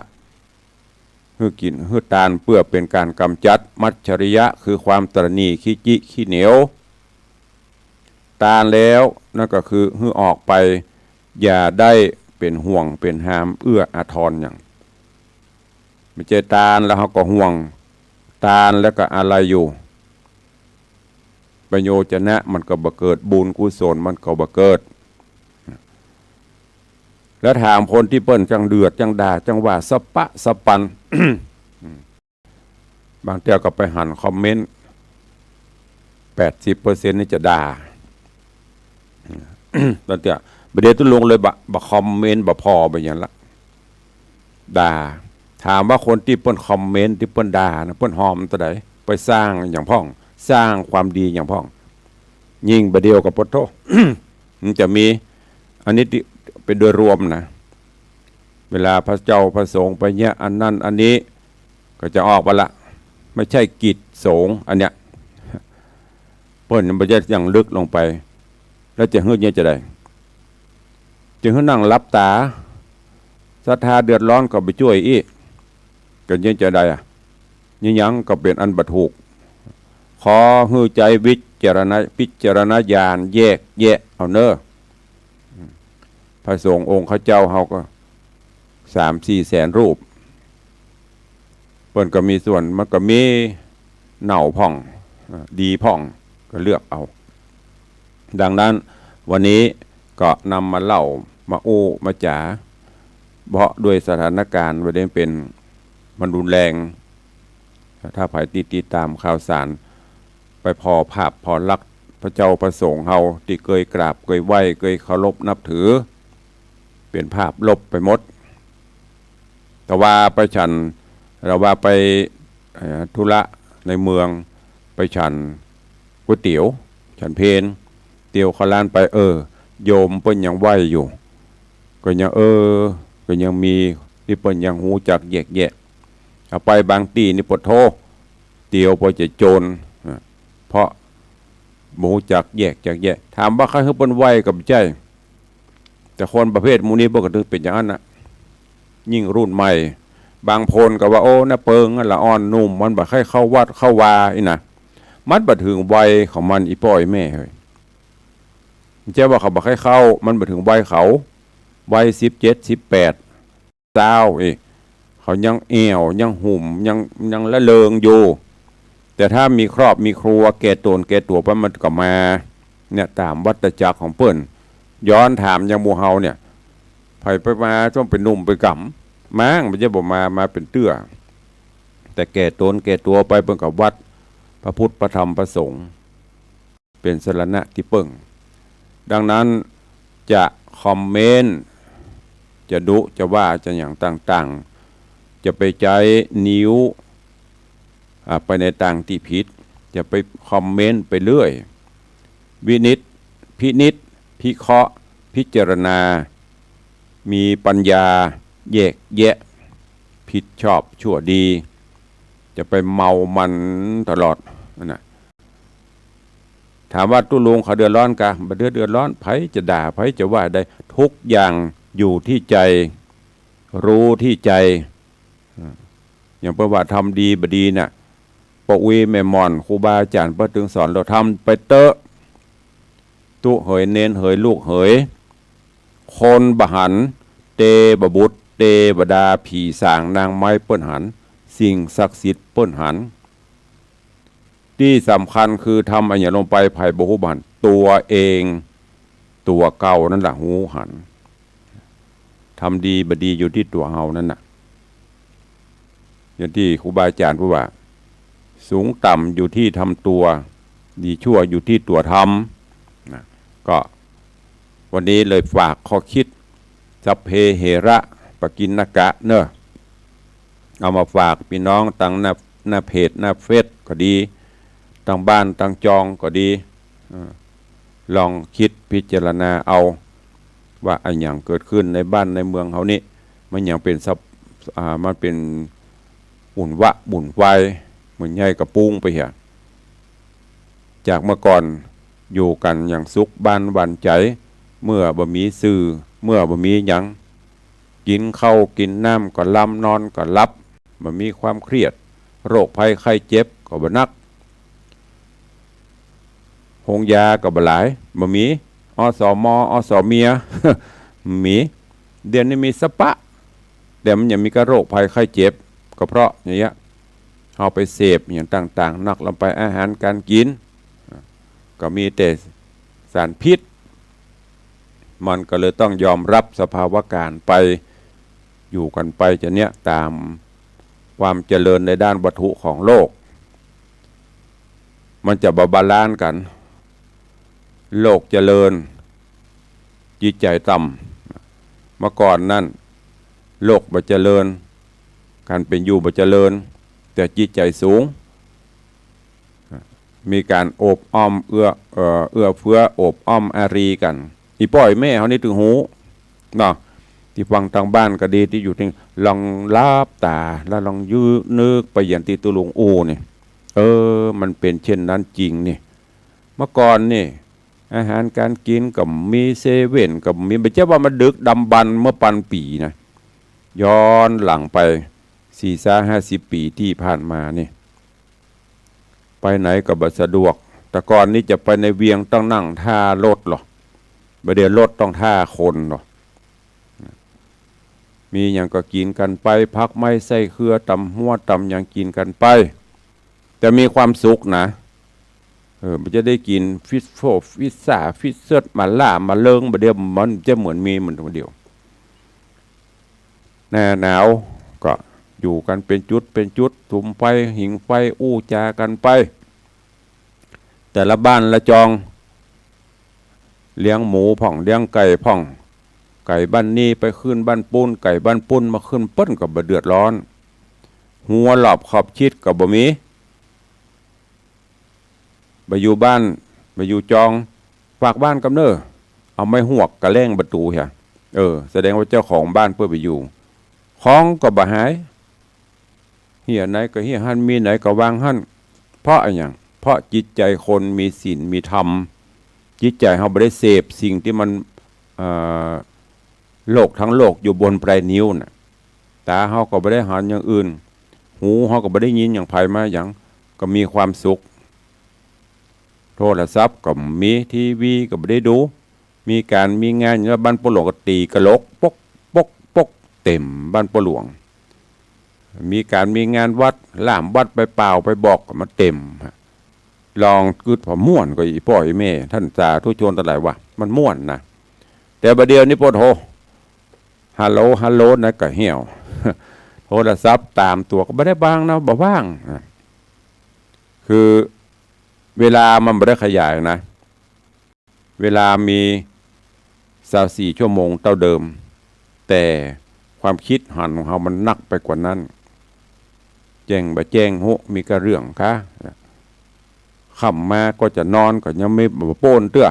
กินตาลเพื่อเป็นการกำจัดมัจฉริยะคือความตระหนี่ขี้เหนียวตาลแล้วนั่นก็คือออกไปอย่าได้เป็นห่วงเป็นหามเอื้ออาทรอย่างไม่ใช่ตาลแล้วเขาก็ห่วงตาลแล้วก็อะไรอยู่ประโยชนะมันก็บ่เกิดบุญกุศลมันก็บ่เกิดแล้วถามคนที่เปิ้นจังเดือดจังด่าจังว่าสปะสปัน บางเจ้าก็ไปหันคอมเมนต์ 80% นี่จะด่า บางเจ้าประเดี๋ยวตุลงเลยบะคอมเมนต์บะพอไปอย่างละด่าถามว่าคนที่เปิ้นคอมเมนต์ที่เปิ้นด่านะเปิ้นหอมตัวใดไปสร้างอย่างพ่องสร้างความดีอย่างพ่องยิ่งประเดียวกับปทโท มันจะมีอันนี้เป็นโดยรวมนะเวลาพระเจ้าพระสงฆ์ไปเนี่ยอันนั้นอันนี้ก็จะออกมาละไม่ใช่กิจสงฆ์อันเนี้ยเปิ้นมันจะยังลึกลงไปแล้วจะเฮือเนี่ยจะได้จึงให้นั่งรับตาศรัทธาเดือดร้อนก็ไปช่วยอีก ก็ยังจะได้ยังก็เป็นอันบัถูกขอฮือใจพิจารณญาณแยกแยะเอาเนอะพระสงฆ์องค์ข้าเจ้าเขาก็3-4 แสนรูปเปิ้นก็มีส่วนมันก็มีเน่าพ่องดีพ่องก็เลือกเอาดังนั้นวันนี้ก็นำมาเล่ามาโอ้มาจ๋าเพราะด้วยสถานการณ์วันนี้เป็นมันรุนแรงถ้าใครติดตามข่าวสารไปพอภาพพอลักษณ์พระเจ้าประสงค์เฮาที่เคยกราบเคยไหว้เคยเคารพนับถือเป็นภาพลบไปหมดแต่ว่าไปฉันเราว่าไปธุระในเมืองไปฉันก๋วยเตี๋ยวฉันเพนเตี๋ยวเขาล้านไปโยมเปิ้นยังไหวอยู่ก็ยังก็ยังมีที่เปิ้นยังหูจักแยกแยะเอาไปบางตีนี่ปวดโทเตี๋ยวพอจะโจรเพราะหมูจักแยกถามว่าใครเปิ้นไหวกับใจแต่คนประเภทหมู่นี้บ่ก็ถึงเป็นอย่างนั้นน่ะยิ่งรุ่นใหม่บางพลก็ว่าโอ้นะเปิงละอ่อนนุ่มมันบ่ค่อยเข้าวัดเข้าวาอีน่ะมันบ่ถึงวัยของมันอีป้อยแม่เฮ้ยเจ้าว่าเขาบ่ค่อยเข้ามันบ่ถึงวัยเขาวัย17 18 20เขายังเอวยังหุ่มยังละเลงอยู่แต่ถ้ามีครอบมีครัวแก่ตนแก่ตัวมันก็มาเนี่ยตามวัฏจักรของเปิ้นย้อนถามยังหมู่เฮาเนี่ยไผไปมาต้องเป็นหนุ่มไปกำม้างมันจะบ่มาเป็นเตื้อแต่แก่ตนแก่ตัวไปเปิ้นกับวัดพระพุทธพระธรรมพระสงฆ์เป็นสรณะที่เปิ้งดังนั้นจะคอมเมนต์จะดุจะว่าจะอย่างต่างๆจะไปใจนิ้วไปในต่างที่ผิดจะไปคอมเมนต์ไปเรื่อยวินิจพินิจพิเคราะห์พิจารณามีปัญญาแยกแยะผิดชอบชั่วดีจะไปเมามันตลอดนะถามว่าตุลุงเขาเดือดร้อนกะบ่เดือดร้อนไผจะด่าไผจะว่าได้ทุกอย่างอยู่ที่ใจรู้ที่ใจอย่างประวัติทำดีบดีน่ะปะวีแม่มอนครูบาอาจารย์เพิ่นถึงสอนเราทำไปเตอะตุเหยเน้นเหยลูกเหยคนบหันเตบบุตรเตบดาผีสางนางไม้เปิ้นหันสิ่งศักดิ์สิทธิ์เปิ้นหันที่สำคัญคือทำอะไรลงไปภายบุบันตัวเองตัวเก่านั่นแหละหูหันทำดีบดีอยู่ที่ตัวเฮานั่นน่ะอย่างที่ครูบาอาจารย์พูดว่าสูงต่ำอยู่ที่ทำตัวดีชั่วอยู่ที่ตัวทำนะก็วันนี้เลยฝากข้อคิดสัพเพเหระปกิณกะเนอะเอามาฝากพี่น้องตั้งหน้าเพจหน้าเฟซก็ดีตั้งบ้านตั้งจองก็ดีลองคิดพิจารณาเอาว่าอันอย่างเกิดขึ้นในบ้านในเมืองเขานี่มันอย่างเป็นมันเป็นบุ่นวายเหมือนใหญ่กระปุ้งไปเหี้ยจากเมื่อก่อนอยู่กันอย่างสุขบ้านหวานใจเมื่อบ่มีสื่อเมื่อบ่มีหยังกินข้าวกินน้ำก็ล้ำนอนก็รับบ่มีความเครียดโรคภัยไข้เจ็บก็บ่นักหงยาก็บ่หลายบ่มีอสมอสเมีย มีเดี๋ยวนี้มีสปะแต่มันยังมีกระโรคภัยไข้เจ็บก็เพราะอย่างเงี้ยเอาไปเสพอย่างต่างๆนักลงไปอาหารการกินก็มีแต่สารพิษมันก็เลยต้องยอมรับสภาวะการไปอยู่กันไปจะเนี้ยตามความเจริญในด้านวัตถุของโลกมันจะบาลานซ์กันโลกเจริญจิตใจต่ำเมื่อก่อนนั่นโลกบ่เจริญการเป็นอยู่บ่เจริญแต่จิตใจสูงมีการโอบอ้อมเอื้อเฟื้อโอบอ้อมอารีกันอีป้อยแม่เขานี่ถึงหูเนาะที่ฟังทางบ้านก็ดีที่อยู่ที่ลองลาบตาแล้วลองยื้อนึกไปอย่างที่ตุลุงอูนี่มันเป็นเช่นนั้นจริงนี่เมื่อก่อนนี่อาหารการกินกับมีเซเว่นกับมีไม่ใช่ว่ามันดึกดำบรรพ์เมื่อปันปีนะย้อนหลังไป 40-50 ปีที่ผ่านมานี่ไปไหนก็บ่สะดวกแต่ก่อนนี้จะไปในเวียงต้องนั่งท่ารถหรอบ่เดี๋ยวรถต้องท่าคนหรอมีอย่างก็กินกันไปพักไม่ใส่เครือตำหัวตำอย่างกินกันไปแต่มีความสุขนะมันจะได้กินฟิชโฟฟิชซ่าฟิชเซิร์ตมาล่ามาเลิงบ่เดี๋ยวมันจะเหมือนมีเหมือนตัวเดียวหน้าหนาวก็อยู่กันเป็นจุดเป็นจุดถุมไฟหิงไฟอู้จากันไปแต่ละบ้านละจองเลี้ยงหมูพ่องเลี้ยงไก่พ่องไก่บ้านนี้ไปขึ้นบ้านปุ้นไก่บ้านปุ้นมาขึ้นเปิ้นกับบ่เดือดร้อนหัวหลอบขอบชิดกับบ่มีบ่อยู่บ้านบ่อยู่จองฝากบ้านกำเน้อเอาไม้หวกกระแล่งประตูเหี่ยแสดงว่าเจ้าของบ้านเพื่อไปอยู่ของก็บ่หายเหี่ยไหนก็เหี่ยหั่นมีไหนก็วางหั่นเพราะอะไรอย่างเพราะจิตใจคนมีศีลมีธรรมจิตใจเฮาบ่ได้เสพสิ่งที่มันโลกทั้งโลกอยู่บนปลายนิ้วน่ะตาเฮาก็บ่ได้หันอย่างอื่นหูเฮาก็บ่ได้ยินอย่างไผมาหยังก็มีความสุขโทรศัพท์ก็มีทีวีก็บ่ได้ดูมีการมีงานแล้วบ้านปู่หลวงก็ตีกระลกปกปกปกเต็มบ้านปู่หลวงมีการมีงานวัดล่ามวัดไปเปล่าไปบอกก็มาเต็มลองกึดพอม่วนก็อีพ่ออีแม่ท่านสาธุชนทั้งหลายว่ามันม่วนนะแต่บัดเดียวนี้โพดโหฮัลโหลฮัลโหลนะก็เหี่ยวโทรศัพท์ตามตัวก็ไม่ได้บ้างนะบ่ว่างคือเวลามันไม่ได้ขยายนะเวลามี24 ชั่วโมงเท่าเดิมแต่ความคิดหันของเรามันนักไปกว่านั้นแจ้งบ่แจ้งโหมีกระเรื่องค่ะค่ำมาก็จะนอนก็ยังไม่โป้นเตื้อ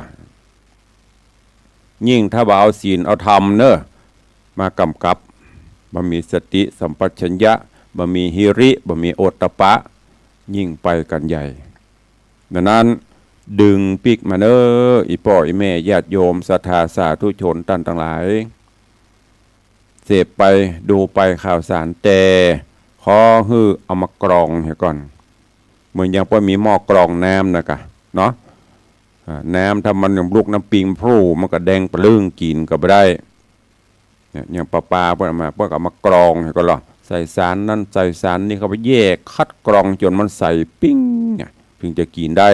ยิ่งถ้าบ่เอาศีลเอาธรรมเนอะมากำกับบ่มีสติสัมปชัญญะบ่มีหิริบ่มีโอตตัปปะยิ่งไปกันใหญ่ดังนั้นดึงปิกมาเนอะอีพ่ออีแม่ญาติโยมศรัทธาสาธุชนท่านทั้งหลายเสพไปดูไปข่าวสารแต่ขอฮือเอามากรองให้ก่อนเหมือนอย่างพอมีหม้อกรองน้ำนะกะเนาะน้ำถ้ามันลูกน้ำปิงพรูมันก็แดงปลื้งกินก็ไม่ได้เนี่ยอย่างปลาเพื่อนมาเพื่อนก็มากรองก็หรอใส่สารนั่นใส่สารนี่เขาไปแยกคัดกรองจนมันใส่ปิ้งถึงจะกินได้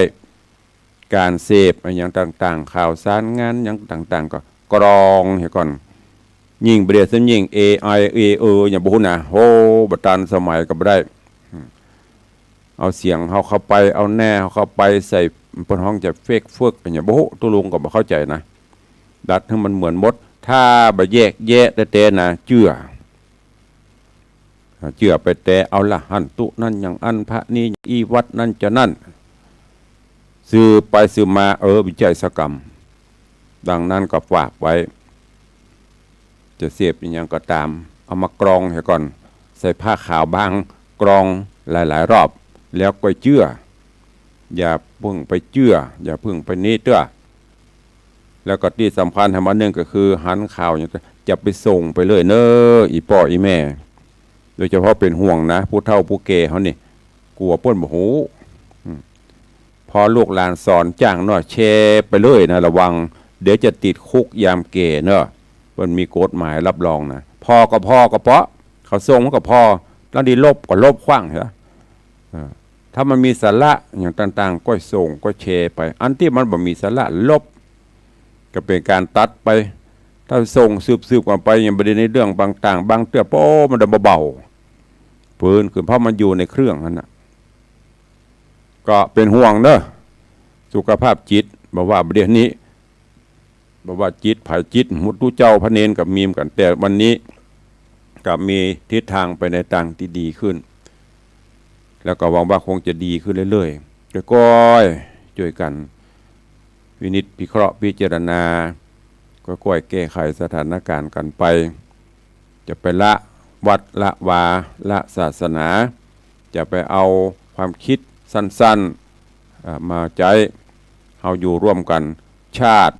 การเสพอย่างต่างๆข่าวสารงานอย่างต่างๆก็กรองให้ก่อนยิ่งเปรียบเสมือนยิ่ง AI อย่างบุญนะโหบัตันสมัยก็ไม่ได้เอาเสียงเขาเข้าไปเอาแน่เขาเข้าไปใส่ปนห้องจะเฟกเฟือกอย่างโบตุลุงก็บ่เข้าใจนะดัดให้มันเหมือนมดถ้าบ่แยกแยะแต่นะเจือไปแต่เอาละหันตุนั่นอย่างอันพระนี่อีวัดนั่นจะนั่นซื้อไปซื้อมาวิจัยสกรรมดังนั้นก็ฝากไว้จะเสียบอย่างก็ตามเอามากรองให้ก่อนใส่ผ้าขาวบางกรองหลายๆรอบแล้วก็เจืออย่าพึ่งไปเจืออย่าพึ่งไปนี้เตื้อแล้วก็ที่สำคัญทำอันหนึ่งก็คือหันข่าวอย่างจะไปส่งไปเลยเนอะอีพ่ออีแม่โดยเฉพาะเป็นห่วงนะผู้เฒ่าผู้แก่เขานี่กลัวป้นบ่หูพอลูกหลานสอนจ้างเนาะแชร์ไปเลยนะระวังเดี๋ยวจะติดคุกยามแก่เนอะมันมีกฎหมายรับรองนะพ่อก็เพราะเขาส่งมันก็พอแล้วดีลบก็ลบขว้างเหรอถ้ามันมีสาระอย่างต่างๆก็ส่งก็แชร์ไปอันที่มันบ่มีสาระลบก็เป็นการตัดไปถ้าส่งสืบกันไปอย่างประเด็นในเรื่องบางต่างบางเตื้อโป้มันจะเบาๆปืนคือเพราะมันอยู่ในเครื่องนั่นนะก็เป็นห่วงเนอะสุขภาพจิตบอกว่าประเด็นนี้บอกว่าจิตภายจิตมุตุเจ้าพระเนนกับมีมกันแต่วันนี้กับมีทิศทางไปในทางที่ดีขึ้นแล้วก็หวังว่าคงจะดีขึ้นเรื่อยๆค่อยๆช่วยกันวินิจพิเคราะห์พิจารณาค่อยๆแก้ไขสถานการณ์กันไปจะไปละวัดละวาละศาสนาจะไปเอาความคิดสั้นๆมาใจเอาอยู่ร่วมกันชาติ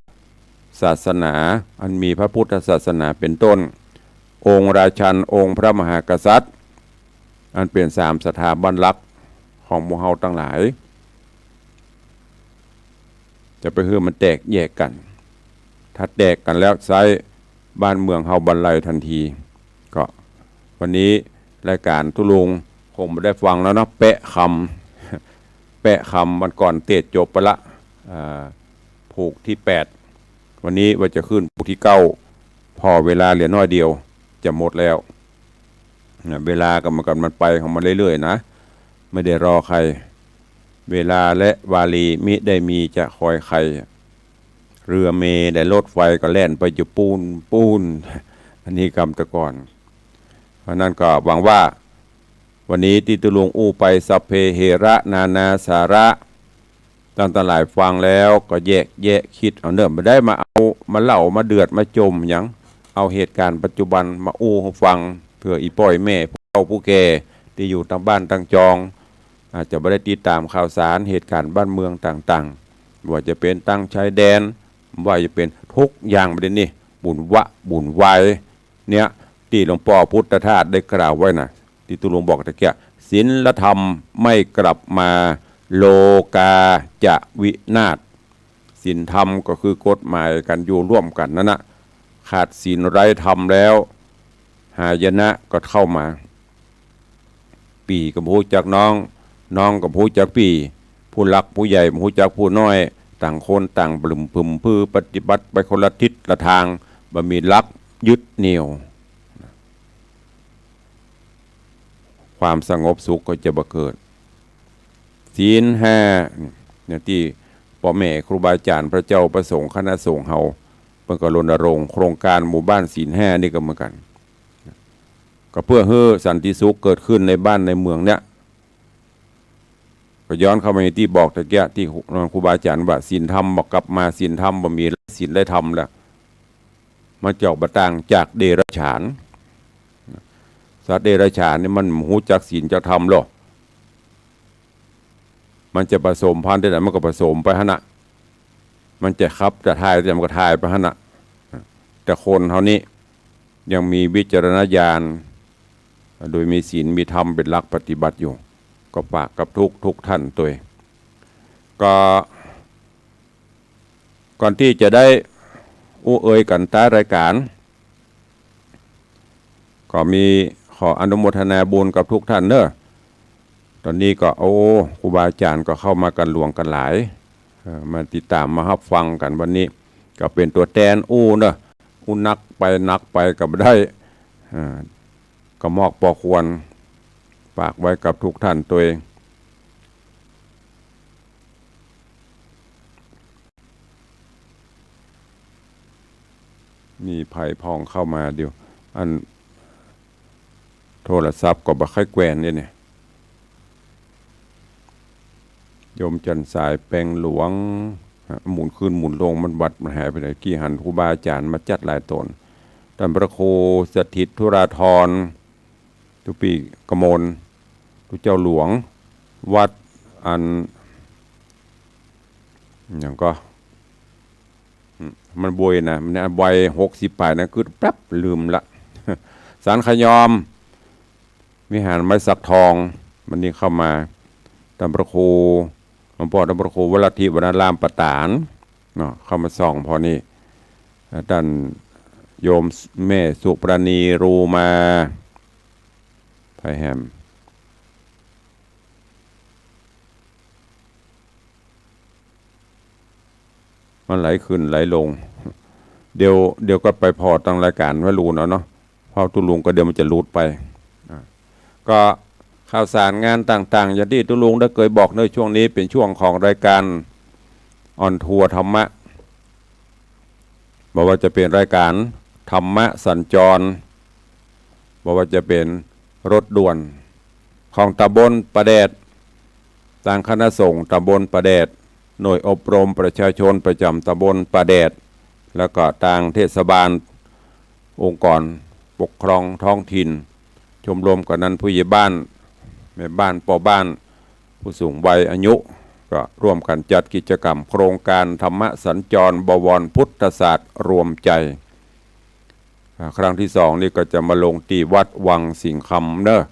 ศาสนาอันมีพระพุทธศาสนาเป็นต้นองค์ราชันองค์พระมหากษัตริย์ อันเป็น3สถาบันหลักของหมู่เฮาทั้งหลายจะไปมันแตกแยกกันถ้าแตกกันแล้วใช้บ้านเมืองเฮาบรรลัยทันทีก็วันนี้รายการทุลุงคงไม่ได้ฟังแล้วเนาะแปะคำวันก่อนเตะจบไปละผูกที่8วันนี้ว่าจะขึ้นผูกที่9พอเวลาเหลือน้อยเดียวจะหมดแล้วเวลากับมันไปของมันเรื่อยๆนะไม่ได้รอใครเวลาและวาลีมิได้มีจะคอยใครเรือเมได้รถไฟก็แล่นไปจะปูนอันนี้กรรมตะก่อนเพราะนั้นก็หวังว่าวันนี้ที่ตุลุงอู้ไปสัพเพเหระนานาสาระตั้งแต่หลายฟังแล้วก็แยกคิดเอาเนิ่มมาได้มาเอามาเล่ามาเดือดมาจมอย่างเอาเหตุการณ์ปัจจุบันมาอู้ฟังเพื่ออีป้อยแม่ผู้แก่ที่อยู่ตั้งบ้านตั้งจองอาจจะไม่ได้ติดตามข่าวสารเหตุการณ์บ้านเมืองต่างๆว่าจะเป็นตั้งชายแดนว่าจะเป็นทุกอย่างประเด็นนี้บุญวายเนี่ยที่หลวงพ่อพุทธทาสได้กล่าวไว้นะที่ตุลุงบอกตะเกียศีลธรรมไม่กลับมาโลกาจะวินาศศีลธรรมก็คือกฎหมายกันอยู่ร่วมกันนั่นนะขาดศีลไร้ธรรมแล้วหายนะก็เข้ามาปีกับผู้จักน้องกับผู้จักปีผู้หลักผู้ใหญ่ผู้จักผู้น้อยต่างคนต่างปลุ่มพึมพือปฏิบัติไปคนละทิศละทางบ่มีลักยึดเหนี่ยวความสงบสุขก็จะบังเกิดศีล5เนี่ยที่พ่อแม่ครูบาอาจารย์พระเจ้าประสงค์คณะสงฆ์เฮาเพิ่นก็รณรงค์โครงการหมู่บ้านศีล5นี่ก็เหมือนกันก็เพื่อให้สันติสุขเกิดขึ้นในบ้านในเมืองเนี่ยก็ย้อนเข้ามาที่บอกตะเกียที่ครูบาอาจารย์ว่าศีลธรรมบอกกลับมาศีลธรรมบ่มีศีลได้ธรรมแล้วมันจะออกมาต่างจากเดรัจฉานสัตว์เดรัจฉานนี่มันหูจักศีลจักธรรมหรอมันจะผสมพันธุ์ได้ไหนมันก็ผสมไปฮะนะมันจะครับจะทายแต่มันก็ทายไปฮะนะแต่คนเท่านี้ยังมีวิจารณญาณโดยมีศีลมีธรรมเป็นหลักปฏิบัติอยู่ก็ฝากกับทุกท่านตัวก็ก่อนที่จะได้อู้เอ่ยกันใต้รายการก็มีขออนุโมทนาบุญกับทุกท่านเนอะตอนนี้ก็ครูบาอาจารย์ก็เข้ามากันหลวงกันหลายมาติดตามมารับฟังกันวันนี้ก็เป็นตัวแทนเนอะนักไปกับได้ก็มอกปอควรฝากไว้กับทุกท่านตัวเองมีภัยพองเข้ามาเดียวอันโทรศัพท์ก็บ่ค่อยแกวนเนี่ยโยมจันสายแปลงหลวงหมุนขึ้นหมุนลงมันบัดมันหายไปไหนกี่หันครูบาอาจารย์มาจัดหลายตนท่านพระโคสถิตธุราธรทุปีกมลทุเจ้าหลวงวัดอันอย่างก็มันบวยนะมันใบ60 ปลายนะคือแป๊บลืมละสารขยอมวิหารไม้สักทองมันนี่เข้ามาท่านพระครูหลวงพ่อท่านพระครูวลัทธิวรรณรามปตานเนาะเข้ามาส่องพอนี่ท่านโยมแม่สุปราณีรูมาไพแฮมมันไหลขึ้นไหลลงเดี๋ยวก็ไปพอตั้งรายการไว้รูเนาะพอตุลุงก็เดี๋ยวมันจะรูดไปก็ข่าวสารงานต่างๆอย่างที่ตุลุงได้เคยบอกในช่วงนี้เป็นช่วงของรายการออนทัวร์ธรรมะบอกว่าจะเป็นรายการธรรมะสัญจรบอกว่าจะเป็นรถด่วนของตำบลประแดดต่างคณะสงฆ์ตำบลประแดดหน่วยอบรมประชาชนประจำตำบลประแดดแล้วก็ต่างเทศบาลองค์กรปกครองท้องถิ่นชมรมกำนันผู้ใหญ่บ้านแม่บ้านพ่อบ้านผู้สูงวัยอายุก็ร่วมกันจัดกิจกรรมโครงการธรรมะสัญจรบวรพุทธศาสตร์รวมใจครั้งที่2นี่ก็จะมาลงที่วัดวังสิงห์คำเนอะ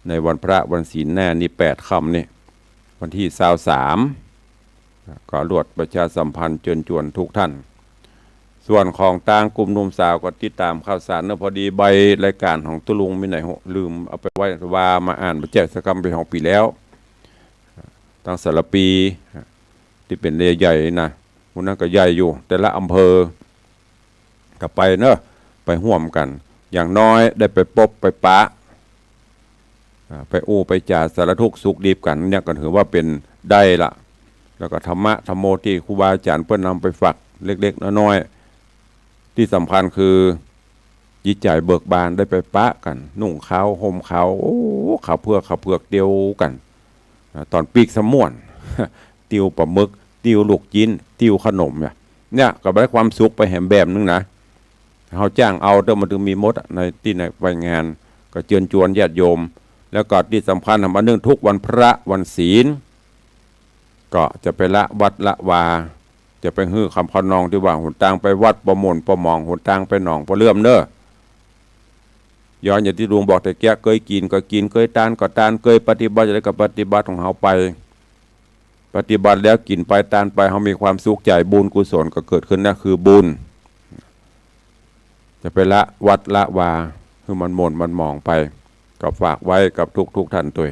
ในวันพระวันศีลแน่นี่8 ค่ำนี่วันที่23ก็รวดประชาสัมพันธ์เชิญชวนทุกท่านส่วนของต่างกลุ่มหนุ่มสาวก็ติดตามข่าวสารเนอะพอดีใบรายการของตุลุงมีไหนลืมเอาไปไว้ว่ามาอ่านประแจกสกรรมเป็นของปีแล้วตั้งสารปีที่เป็นเรือใหญ่นะมันนั่นก็ใหญ่อยู่แต่ละอำเภอก็ไปเนอะไปห่วมกันอย่างน้อยได้ไปพบไปปะไปอู้ไปจ่าสารทุกข์สุขดีกันเนี่ยก็ถือว่าเป็นได้ละแล้วก็ธรรมะธรรมโมที่ครูบาอาจารย์เพื่อนนำไปฝากเล็กๆน้อยๆที่สำคัญคือจิตใจเบิกบานได้ไปปะกันนุ่งขาวห่มขาวโอ้ขาวเพือกเดียวกันตอนปีกสม่วนติวปลาหมึกติวลูกจิ้นติวขนมเนี่ยก็ได้ความสุขไปแหมแบบนึงนะเขาจ้างเอาเดิมมันถึงมีมดในที่ในไปงานก็เชิญชวนญาติโยมแล้วก็ที่สำคัญทำอันนึงทุกวันพระวันศีลก็จะไปละวัดละวาจะไปฮื้อคำพนองที่ว่าหนทางไปวัดประมนประมองหนทางไปหนองประเลื่อมเนอะย้อนอย่างที่ลุงบอกแต่แกเคยกินก็กินเคยทานก็ทานเคยปฏิบัติอะไรก็ปฏิบัติของเขาไปปฏิบัติแล้วกินไปทานไปเขามีความสุขใจบุญกุศลก็เกิดขึ้นนั่นคือบุญจะไปละวัดละวาคือมันหม่นมันหมองไปก็ฝากไว้กับทุกท่านตัว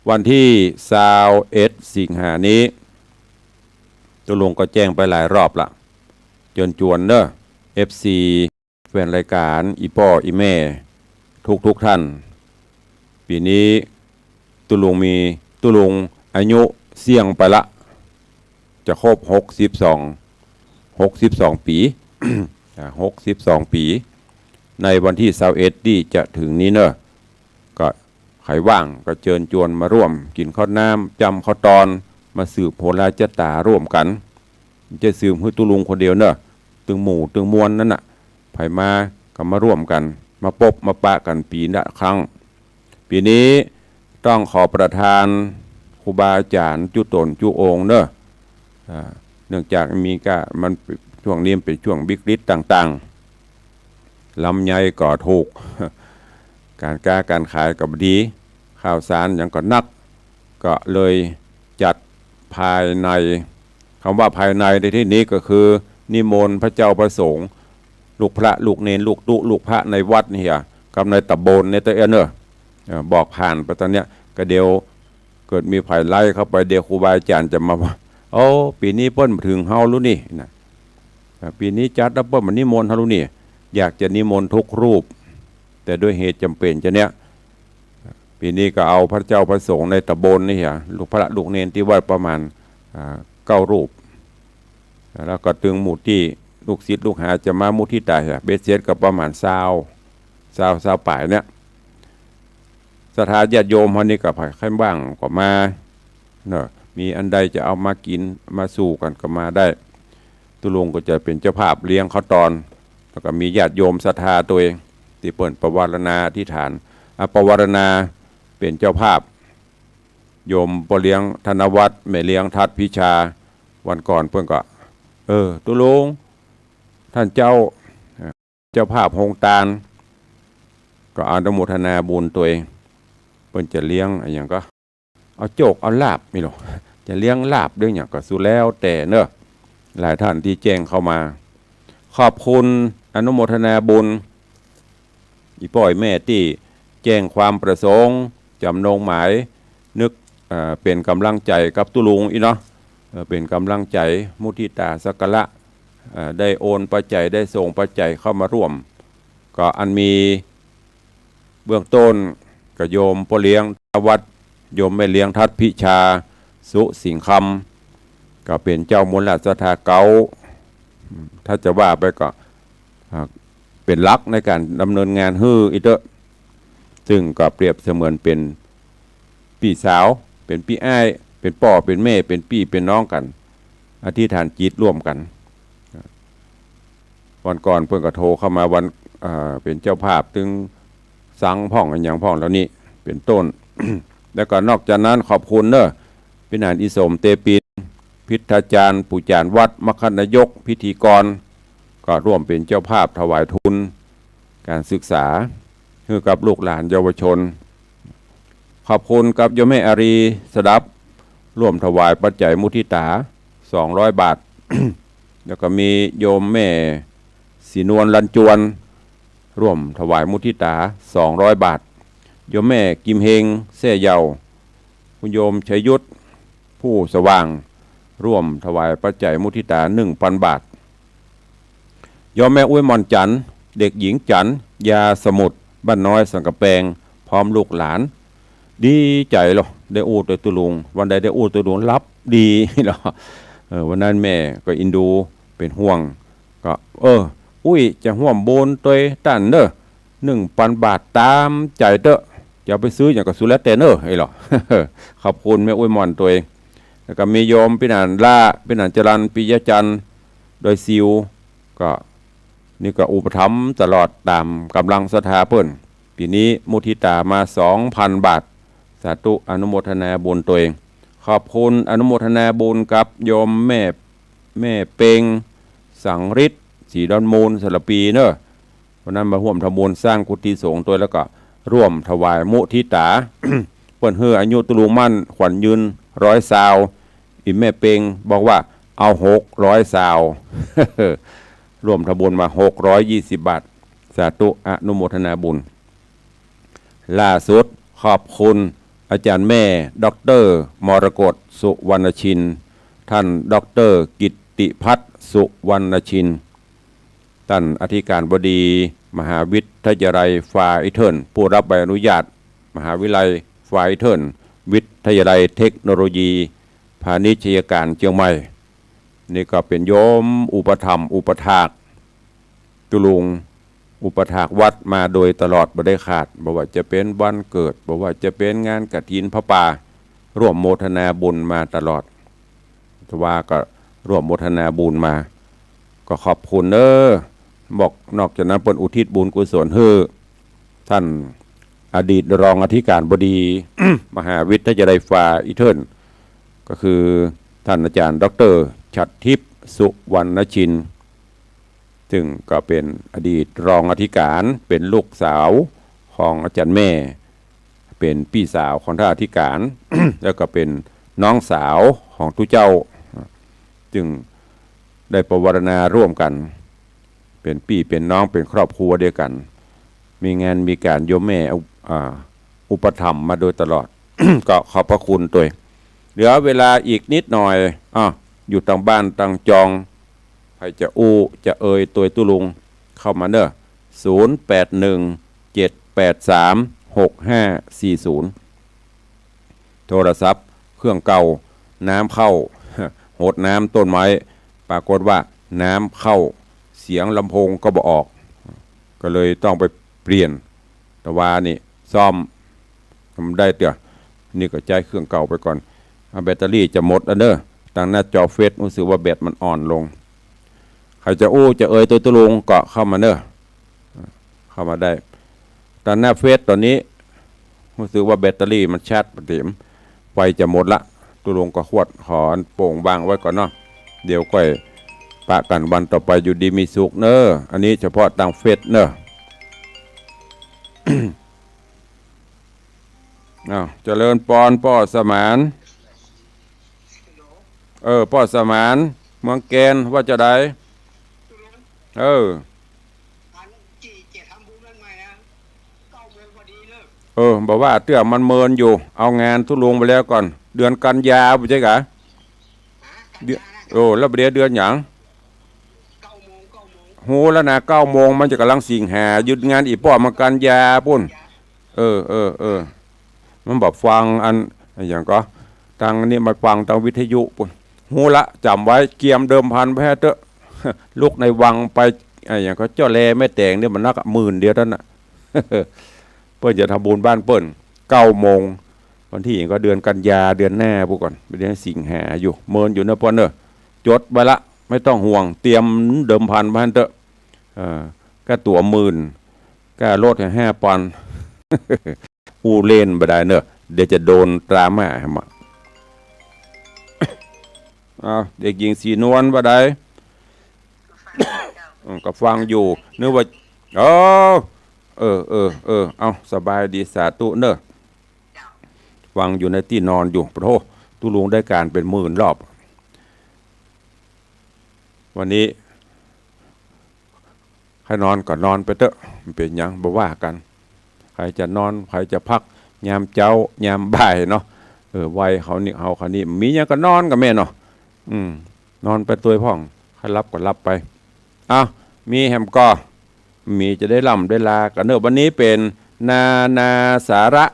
วันที่21 สิงหานี้ตัวลุงก็แจ้งไปหลายรอบละจนจวนเนอะ FC แฟนรายการอีพ่ออีแม่ทุกท่านปีนี้ตัวลุงอายุเสี่ยงไปละจะครบ62 ปี62 ปีในวันที่21ที่จะถึงนี้เนอะก็ใครว่างก็เชิญชวนมาร่วมกินข้าวน้ำจำข้าวตอนมาสืบโหราจตาร่วมกันจะสืบให้ตุลุงคนเดียวเนอะตึงหมู่ตึงมวลนั่นน่ะไผมาก็มาร่วมกันมาพบมาปะกันปีละครั้งปีนี้ต้องขอประทานครูบาอาจารย์จุตนจุองเนอะเนื่องจากมีมันช่วงนี้เป็นช่วงบิ๊กฤทธิ์ต่างๆลำไยก่อถูกการขายกับดีข่าวสารอย่างก็นักก็เลยจัดภายในคำว่าภายในในที่นี้ก็คือนิมนต์พระเจ้าประสงค์ลูกพระลูกเนรลูกตุลูกพระในวัดนี่กับในตำบลในตะเนอบอกผ่านไปตอนเนี้ยก็เดี๋ยวเกิดมีภัยไล่เข้าไปเดี๋ยวครูบาอาจารย์จะมาว่าโอ้ปีนี้เปิ้ลถึงเฮารู้นี่นะปีนี้จัดแล้วเปิ้ลมันนิมนต์เฮารู้นี่อยากจะนิมนต์ทุกรูปแต่ด้วยเหตุจำเป็นจะเนี้ยปีนี้ก็เอาพระเจ้าพระสงฆ์ในตำบลนี่ลูกพระลูกเนรที่วัดประมาณ9 รูปแล้วก็ตึงหมู่ที่ลูกศิษย์ลูกหาจะมามุที่ตายเบสเซตก็ประมาณ20ป่ายเนี่ยสถานญาติโยมคนนี้ก็ใครบ้างก็มาเนอะมีอันใดจะเอามากินมาสู่กันก็มาได้ตุลุงก็จะเป็นเจ้าภาพเลี้ยงข้าวตอนแล้วก็มีญาติโยมศรัทธาตัวเองที่เปิดประวารณาที่ฐานประวารณาเป็นเจ้าภาพโยมปเลี้ยงธนวัฒน์แม่เลี้ยงทัดพิชาวันก่อนเพื่อนก็ตุลุงท่านเจ้าภาพหงตาลก็อนุโมทนาบุญตัวเองเพิ่นจะเลี้ยงอะไรอย่างก็เอาโจกเอาลาบไม่หรอกจะเลี้ยงลาบด้วยอย่างก็สุแล้วแต่เนอะหลายท่านที่แจ้งเข้ามาขอบคุณอนุโมทนาบุญอีพ่อยแม่ที่แจ้งความประสงค์จำนงหมายนึกเป็นกำลังใจกับตุลุงอีเนาะเป็นกำลังใจมุทิตาสักการะได้โอนปัจจัยได้ส่งปัจจัยเข้ามาร่วมก็อันมีเบื้องต้นก็โยมพ่อเลี้ยงวัดโยมแม่เลี้ยงทัดพิชาสุสิงคำก็เป็นเจ้ามูลราชธาเก่าถ้าจะว่าไปก็เป็นลักในการดำเนินงานฮื้ออีเตอซึ่งก็เปรียบเสมือนเป็นพี่สาวเป็นพี่อ้ายเป็นพ่อเป็นแม่เป็นพี่เป็นน้องกันอธิษฐานจิตร่วมกันวันก่อนเพื่อนก็โทรเข้ามาวันเป็นเจ้าภาพถึงสังพ่องอันอย่างพ่องแล้วนี่เป็นต้น แล้วก็นอกจากนั้นขอบคุณเนอะพินานอิสมเตปินพิธาจารย์ปุจารวัดมคณายกพิธีกรก็ร่วมเป็นเจ้าภาพถวายทุนการศึกษาให้กับลูกหลานเยาวชน ขอบคุณกับโยมแม่อารีสดับร่วมถวายปัจจัยมุทิตา200 บาท แล้วก็มีโยมแม่สีนวลลันจวนร่วมถวายมุทิตา200 บาทโยมแม่กิมเฮงเซ่เยาคุณโยมชัยยุทธผู้สว่างร่วมถวายปัจจัยมุทิตา 1,000 บาทโยมแม่อุ้ยมอนจันเด็กหญิงจันยาสมุทรบ้านน้อยสังกะแปงพร้อมลูกหลานดีใจหรอได้อู้ตัวตุลุงวันใดได้อู้ตัวตุลุงรับดีหรอวันนั้นแม่ก็อินดูเป็นห่วงก็อุ้ยจะห่วมโบนตัวตันเนอะ1,000 บาทตามใจเตอะจะไปซื้ออย่างกับสุรเตเนอร์ไอ้หรอ ขอบคุณแม่อุ้ยมอนตัวเองแล้วก็มีโยมพินานล่าพินานจรันปิยจันทร์โดยซิวก็นี่ก็อุปถัมภ์ตลอดตามกำลังศรัทธาเพิ่นปีนี้มุทิตามา 2,000 บาทสาธุอนุโมทนาบุญตัวเองขอบคุณอนุโมทนาบุญกับโยมแม่เปงสังฤทธิ์สีดอนมูลสระปีเนอะวันนั้นมาร่วมทำบุญสร้างกุฏิสงฆ์ตัวแล้วก็ร่วมถวายมุทิตา เปิ้นเฮืออายุตุลุมั่นขวัญยืน100 ซาวอีแม่เปงบอกว่าเอา600 ซาว ร่วมทำบุญมา620 บาทสาธุอนุโมทนาบุญล่าสุดขอบคุณอาจารย์แม่ด็อกเตอร์มรกตสุวรรณชินท่านด็อกเตอร์กิตติพัฒน์สุวรรณชินท่านอธิการบดีมหาวิทยาลัยฟาอิเทิร์นผู้รับใบอนุญาตมหาวิทยาลัยฟาอิเทิร์นวิทยาลัยเทคโนโลยีพาณิชยการเชียงใหม่นี่ก็เป็นโยมอุปถัมภ์อุปถากตุลุงอุปถากวัดมาโดยตลอดบ่ได้ขาดบ่ว่าจะเป็นวันเกิดบ่ว่าจะเป็นงานกฐินพระป่าร่วมโมทนาบุญมาตลอดว่าก็ร่วมโมทนาบุญมาก็ขอบคุณบอกนอกจากนั้นเปิ้นอุทิศบุญกุศลให้ท่านอดีตรองอธิการบดี มหาวิทยาลัยฟาอิเทิร์นก็คือท่านอาจารย์ดร.ฉัตรทิพย์สุวรรณชินซึ่งก็เป็นอดีตรองอธิการเป็นลูกสาวของอาจารย์แม่เป็นพี่สาวของท่านอธิการ แล้วก็เป็นน้องสาวของทุเจ้าจึงได้ประวารณาร่วมกันเป็นพี่เป็นน้องเป็นครอบครัวเดียวกันมีงานมีการโยมแม่อุปถัมภ์มาโดยตลอด ก็ขอบพระคุณตัวเหลือเวลาอีกนิดหน่อยอยู่ต่างบ้านต่างจองใครจะจะตัวตุลุงเข้ามาเนอะ0817836540โทรศัพท์เครื่องเก่าน้ำเข้า หดน้ำต้นไม้ปรากฏว่าน้ำเข้าเสียงลำโพงก็บ่ออกก็เลยต้องไปเปลี่ยนแต่ว่านี่ซ่อมทำได้เถอะนี่ก็ใช้เครื่องเก่าไปก่อนแบตเตอรี่จะหมดแล้วเนอะทางหน้าจอเฟซรู้สึกว่าแบตมันอ่อนลงใครจะจะตัวตุลุงก็เข้ามาเนอะเข้ามาได้ทางหน้าเฟซตอนนี้รู้สึกว่าแบตเตอรี่มันชาร์จเต็มไฟจะหมดละตุลุงก็ขวดขอโป่งบางไว้ก่อนเนาะเดี๋ยวก็ปะกันวันต่อไปอยู่ดีมีสุขเนอะอันนี้เฉพาะทางเฟซเนอะ เจริญปอนป้อสมานป้อสมานเมืองแกนว่าจะได้บอกว่าเตื้อมันเมินอยู่เอางานทุลุงไปแล้วก่อนเดือนกันยาใช่กะแล้วเดือนหยังโหแล้วนะ9 โมงมันจะกำลังสิงหาหยุดงานอีป้อมากันยาปุ่นมันบอกฟังอันอย่างก็ตังนี่มาฟังตังวิทยุปุ่นหูละจำไว้เกียมเดิมพันแพ้เตอะลูกในวังไปอย่างก็เจ้าแลแม่แต่งเนี่ยมันนัก10,000เดียวนั่นน่ะ เปิ้นจะทำบุญบ้านเปิ้น9 โมงวันที่ก็เดือนกันยาเดือนหน้าพวกก่อนเดือนสิงหาอยู่เมินอยู่นะป้อนเนอะจดไว้ละไม่ต้องห่วงเตรียมเดิมพันบ้านเตอะก็ตั๋ว10,000ก็ลดให้5 ปอนด์ เล่นไปได้เนอะเดี๋ยวจะโดนตรามาเด็กหญิงสีนวลว่าได้ ก็ฟังอยู่นึกว่าเอาสบายดีสาธุเนอะ ฟังอยู่ในที่นอนอยู่โอ้ตุลุงได้การเป็นหมื่นรอบ วันนี้ใครนอนก็นอนไปเถอะมันเป็นยังบ่ว่ากันใครจะนอนใครจะพักยามเจ้ายามบ่ายเนาะวัยเขานี่เขาคนนี้มียังก็นอนกับแม่เนาะนอนไปตัวพ่องใครรับก็รับไปมีแฮมก็มีจะได้ล่ำได้ลากันเนอะวันนี้เป็นนาสาระ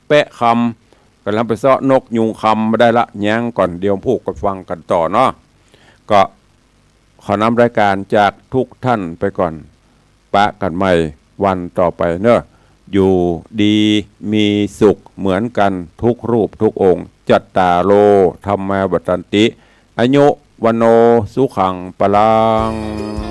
เปะคำกำลังไปเซาะนกยุงคำมาได้ละย่างก่อนเดี๋ยวพูดกันฟังกันต่อเนาะก็ขอนำรายการจากทุกท่านไปก่อนปะกันใหม่วันต่อไปเนอะอยู่ดีมีสุขเหมือนกันทุกรูปทุกองค์จัตตาโลธรรมวัฏฏันติอายุวโนสุขังปลัง